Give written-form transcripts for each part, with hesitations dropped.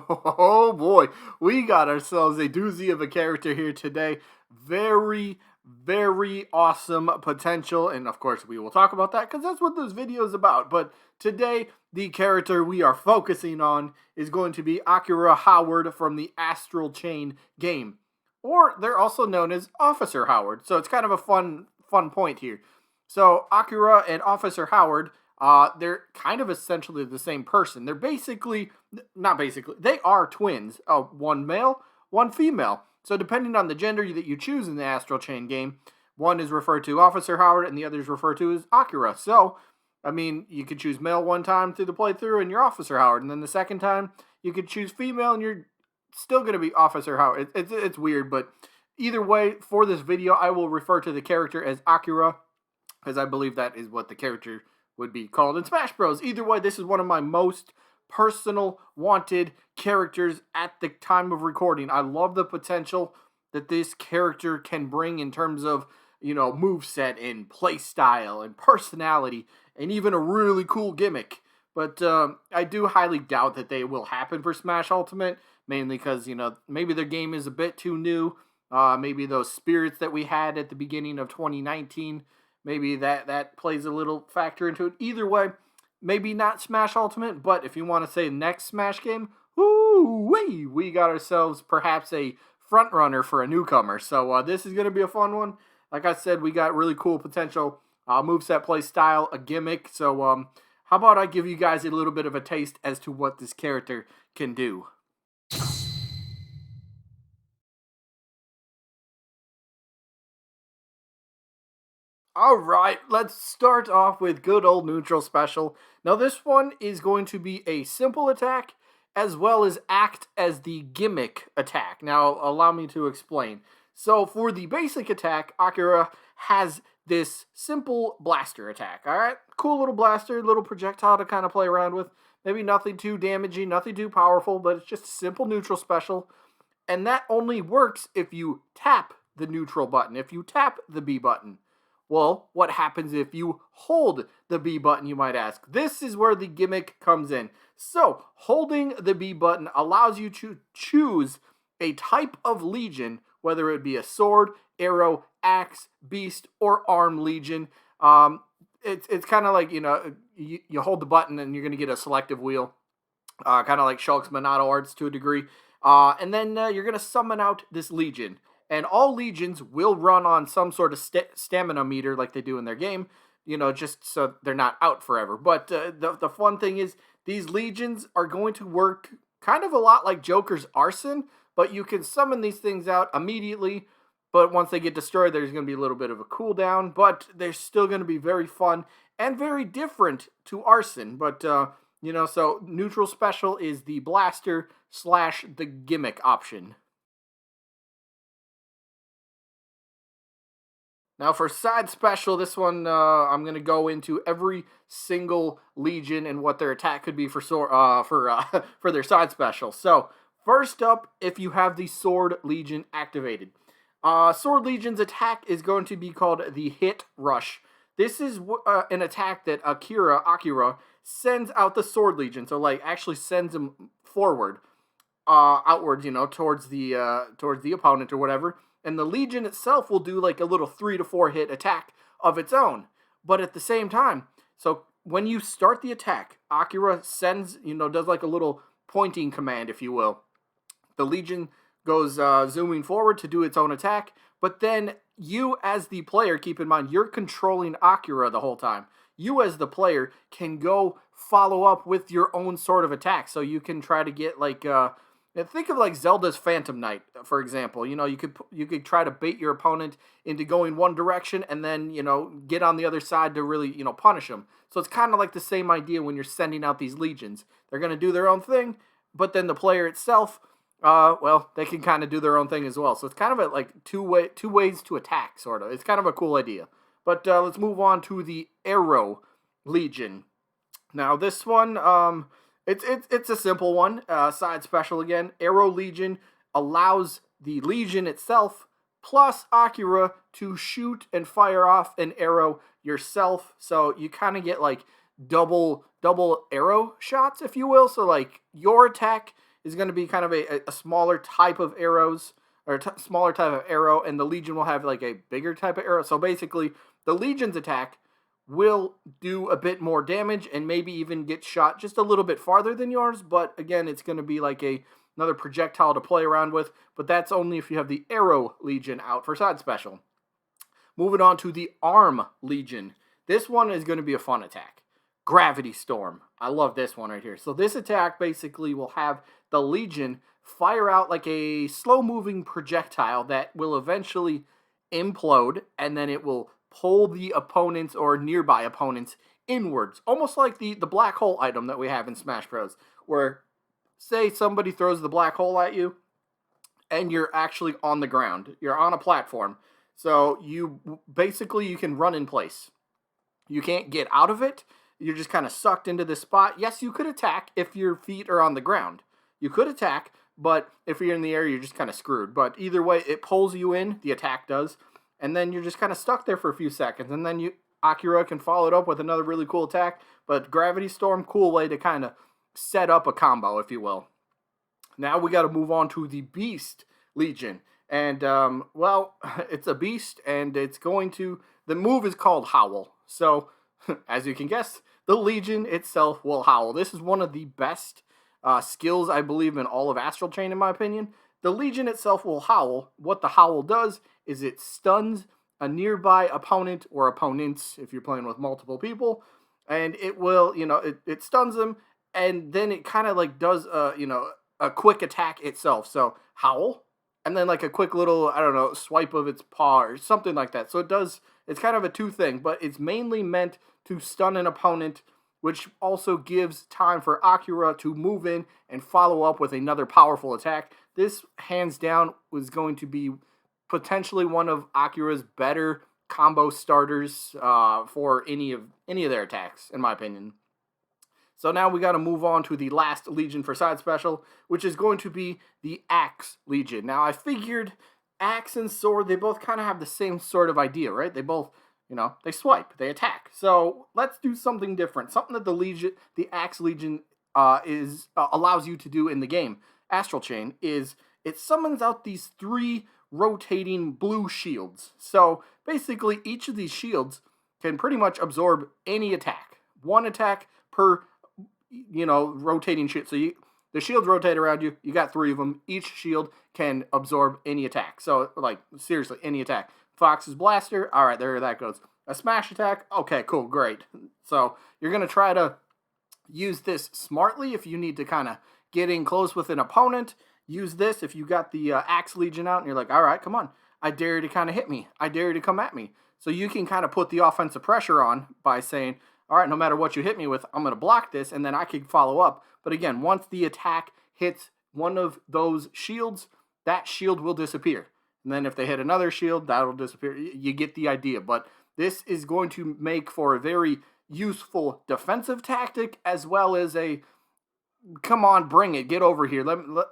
Oh boy, we got ourselves a doozy of a character here today. Very, very awesome potential, and of course, we will talk about that because that's what this video is about. But today, the character we are focusing on is going to be Akira Howard from the Astral Chain game, or they're also known as Officer Howard. So it's kind of a fun point here. So Akira and Officer Howard, they're kind of essentially the same person. They're basically, not basically, they are twins. One male, one female. So depending on the gender that you choose in the Astral Chain game, one is referred to Officer Howard and the other is referred to as Akira. So, I mean, you could choose male one time through the playthrough and you're Officer Howard. And then the second time, you could choose female and you're still going to be Officer Howard. It's weird, but either way, for this video, I will refer to the character as Akira, because I believe that is what the character would be called in Smash Bros. Either way, this is one of my most personal wanted characters at the time of recording. I love the potential that this character can bring in terms of, moveset and play style and personality and even a really cool gimmick. But I do highly doubt that they will happen for Smash Ultimate, mainly because, maybe their game is a bit too new. Maybe those spirits that we had at the beginning of 2019, maybe that plays a little factor into it. Either way, maybe not Smash Ultimate, but if you want to say next Smash game, we got ourselves perhaps a front runner for a newcomer. So this is going to be a fun one. Like I said, we got really cool potential, moveset, play style, a gimmick. So how about I give you guys a little bit of a taste as to what this character can do. Alright, let's start off with good old neutral special. Now this one is going to be a simple attack as well as act as the gimmick attack. Now allow me to explain. So for the basic attack, Akira has this simple blaster attack, alright? Cool little blaster, little projectile to kind of play around with. Maybe nothing too damaging, nothing too powerful, but it's just a simple neutral special. And that only works if you tap the neutral button, if you tap the B button. Well, what happens if you hold the B button, you might ask? This is where the gimmick comes in. So, holding the B button allows you to choose a type of legion, whether it be a sword, arrow, axe, beast, or arm legion. It's kind of like, you hold the button and you're going to get a selective wheel, kind of like Shulk's Monado Arts to a degree. And then you're going to summon out this legion. And all legions will run on some sort of stamina meter like they do in their game, just so they're not out forever. But the fun thing is these legions are going to work kind of a lot like Joker's Arson, but you can summon these things out immediately. But once they get destroyed, there's going to be a little bit of a cooldown, but they're still going to be very fun and very different to Arson. But, so neutral special is the blaster / the gimmick option. Now for side special, this one I'm gonna go into every single legion and what their attack could be for for their side special. So first up, if you have the Sword Legion activated, Sword Legion's attack is going to be called the Hit Rush. This is an attack that Akira sends out the Sword Legion, so like actually sends them forward, outwards, towards the opponent or whatever. And the Legion itself will do like a little 3 to 4 hit attack of its own. But at the same time, so when you start the attack, Akira sends, does like a little pointing command, if you will. The Legion goes zooming forward to do its own attack. But then you as the player, keep in mind, you're controlling Akira the whole time. You as the player can go follow up with your own sort of attack. So you can try to get like... think of like Zelda's Phantom Knight, for example. You could try to bait your opponent into going one direction and then, get on the other side to really, punish them. So it's kind of like the same idea when you're sending out these legions. They're going to do their own thing, but then the player itself, they can kind of do their own thing as well. So it's kind of like two ways to attack, sort of. It's kind of a cool idea. But let's move on to the Arrow Legion. Now this one, It's a simple one. Side special again. Arrow Legion allows the Legion itself plus Akira to shoot and fire off an arrow yourself. So you kind of get like double arrow shots, if you will. So like your attack is going to be kind of a smaller type of arrows, or smaller type of arrow, and the Legion will have like a bigger type of arrow. So basically, the Legion's attack will do a bit more damage and maybe even get shot just a little bit farther than yours. But again, it's going to be like another projectile to play around with. But that's only if you have the Arrow Legion out for side special. Moving on to the Arm Legion. This one is going to be a fun attack. Gravity Storm. I love this one right here. So this attack basically will have the Legion fire out like a slow-moving projectile that will eventually implode, and then it will pull the opponents or nearby opponents inwards. Almost like the black hole item that we have in Smash Bros. Where, say somebody throws the black hole at you, and you're actually on the ground. You're on a platform. So you can run in place. You can't get out of it. You're just kind of sucked into this spot. Yes, you could attack if your feet are on the ground. You could attack, but if you're in the air, you're just kind of screwed. But either way, it pulls you in, the attack does, and then you're just kind of stuck there for a few seconds. And then Akira can follow it up with another really cool attack. But Gravity Storm, cool way to kind of set up a combo, if you will. Now we got to move on to the Beast Legion. And, well, it's a beast, and the move is called Howl. So, as you can guess, the Legion itself will howl. This is one of the best skills, I believe, in all of Astral Chain, in my opinion. The Legion itself will howl. What the howl does is it stuns a nearby opponent or opponents, if you're playing with multiple people, and it will, it stuns them, and then it kind of like does, a quick attack itself. So, howl, and then like a quick little, I don't know, swipe of its paw or something like that. So it's kind of a two thing, but it's mainly meant to stun an opponent, which also gives time for Akira to move in and follow up with another powerful attack. This, hands down, was going to be potentially one of Akira's better combo starters for any of their attacks, in my opinion. So now we got to move on to the last Legion for side special, which is going to be the Axe Legion. Now, I figured Axe and Sword, they both kind of have the same sort of idea, right? They both, they swipe, they attack. So let's do something different. Something that the Axe Legion allows you to do in the game, Astral Chain, is it summons out these 3 rotating blue shields. So basically, each of these shields can pretty much absorb any attack. One attack per rotating shield. So the shields rotate around you. You got 3 of them. Each shield can absorb any attack. So, like, seriously, any attack. Fox's Blaster. All right, there that goes. A smash attack. Okay, cool, great. So you're going to try to use this smartly if you need to kind of get in close with an opponent. Use this if you got the Axe Legion out and you're like, all right, come on. I dare you to kind of hit me. I dare you to come at me. So you can kind of put the offensive pressure on by saying, all right, no matter what you hit me with, I'm going to block this, and then I can follow up. But again, once the attack hits one of those shields, that shield will disappear. And then if they hit another shield, that'll disappear. You get the idea. But this is going to make for a very useful defensive tactic, as well as a, come on, bring it, get over here.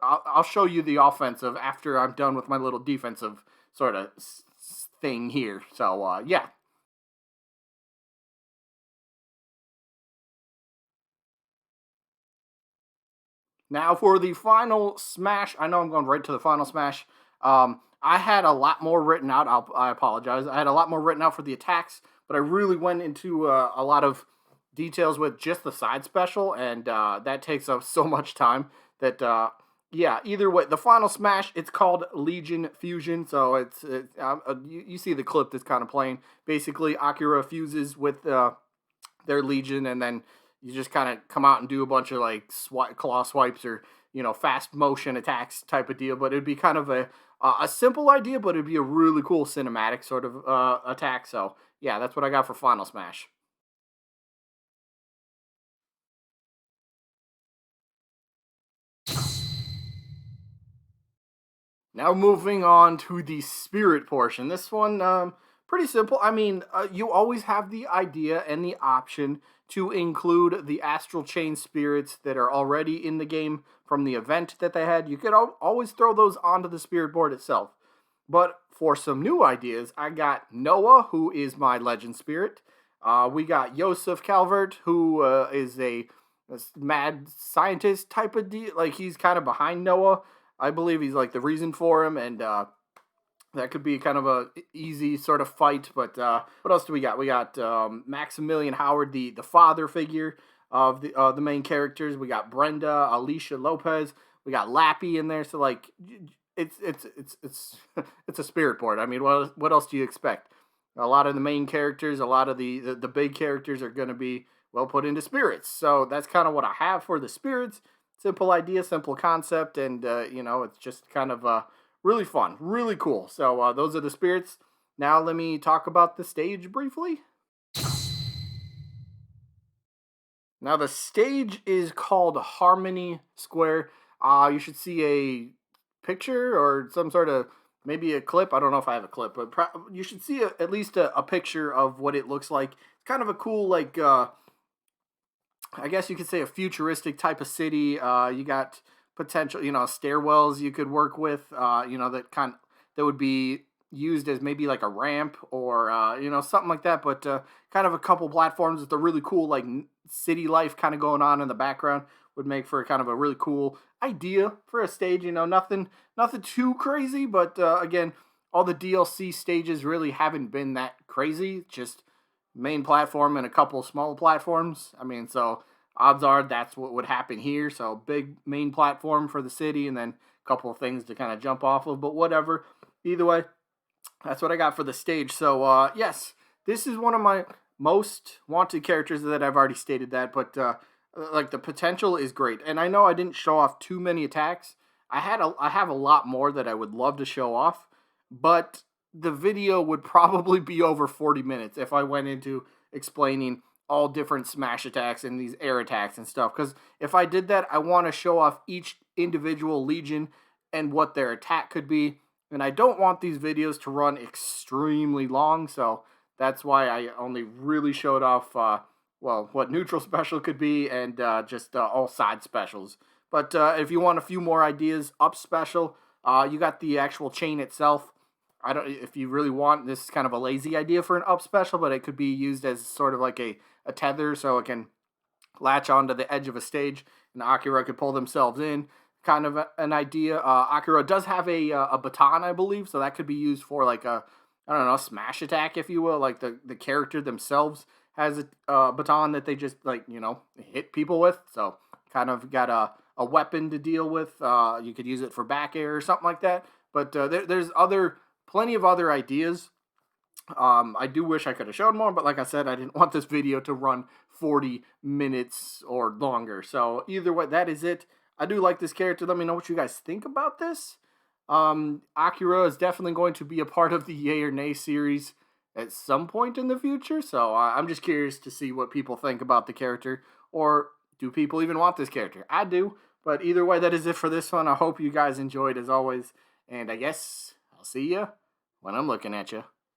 I'll show you the offensive after I'm done with my little defensive sort of thing here. So, yeah. Now for the final smash, I know I'm going right to the final smash. I had a lot more written out. I apologize. I had a lot more written out for the attacks, but I really went into a lot of details with just the side special, and that takes up so much time that, yeah, either way, the final smash, it's called Legion Fusion, so you see the clip that's kind of playing. Basically, Akira fuses with their Legion, and then you just kind of come out and do a bunch of like claw swipes or fast motion attacks type of deal. But it'd be kind of a simple idea, but it'd be a really cool cinematic sort of attack. So yeah, that's what I got for Final Smash. Now moving on to the spirit portion. This one, pretty simple. I mean, you always have the idea and the option to include the Astral Chain spirits that are already in the game from the event that they had. You could always throw those onto the spirit board itself. But for some new ideas, I got Noah, who is my legend spirit. We got Yosef Calvert, who is a mad scientist type of deal. Like he's kind of behind Noah. I believe he's like the reason for him, and that could be kind of a easy sort of fight. But what else do we got? We got Maximilian Howard, the father figure of the main characters. We got Brenda, Alicia Lopez. We got Lappy in there. So like, it's it's a spirit board. I mean, what else do you expect? A lot of the main characters, a lot of the big characters are going to be well put into spirits. So that's kind of what I have for the spirits. Simple idea, simple concept, and it's just kind of really fun, really cool. So those are the spirits. Now let me talk about the stage briefly. Now the stage is called Harmony Square. You should see a picture or some sort of maybe a clip. I don't know if I have a clip, but you should see at least a picture of what it looks like. It's kind of a cool like I guess you could say a futuristic type of city. You got potential, stairwells you could work with, that would be used as maybe like a ramp or something like that. But kind of a couple platforms with a really cool like city life kind of going on in the background would make for kind of a really cool idea for a stage. Nothing too crazy, but again, all the DLC stages really haven't been that crazy. Just main platform and a couple small platforms. I mean, so odds are that's what would happen here. So big main platform for the city and then a couple of things to kind of jump off of, but whatever. Either way, that's what I got for the stage. So yes, this is one of my most wanted characters that I've already stated that, but like the potential is great. And I know I didn't show off too many attacks. I have a lot more that I would love to show off, but the video would probably be over 40 minutes if I went into explaining all different smash attacks and these air attacks and stuff. Because if I did that, I want to show off each individual legion and what their attack could be. And I don't want these videos to run extremely long, so that's why I only really showed off, what neutral special could be and just all side specials. But if you want a few more ideas, up special, you got the actual chain itself. I don't. If you really want, this is kind of a lazy idea for an up special, but it could be used as sort of like a tether, so it can latch onto the edge of a stage, and Akira could pull themselves in. Kind of an idea. Akira does have a baton, I believe, so that could be used for like a, I don't know, smash attack, if you will. Like the character themselves has a baton that they just like hit people with. So kind of got a weapon to deal with. You could use it for back air or something like that. But there's plenty of other ideas. I do wish I could have shown more, but like I said, I didn't want this video to run 40 minutes or longer. So either way, that is it. I do like this character. Let me know what you guys think about this. Akira is definitely going to be a part of the Yay or Nay series at some point in the future. So I'm just curious to see what people think about the character. Or do people even want this character? I do. But either way, that is it for this one. I hope you guys enjoyed as always. And I guess I'll see you when I'm looking at you.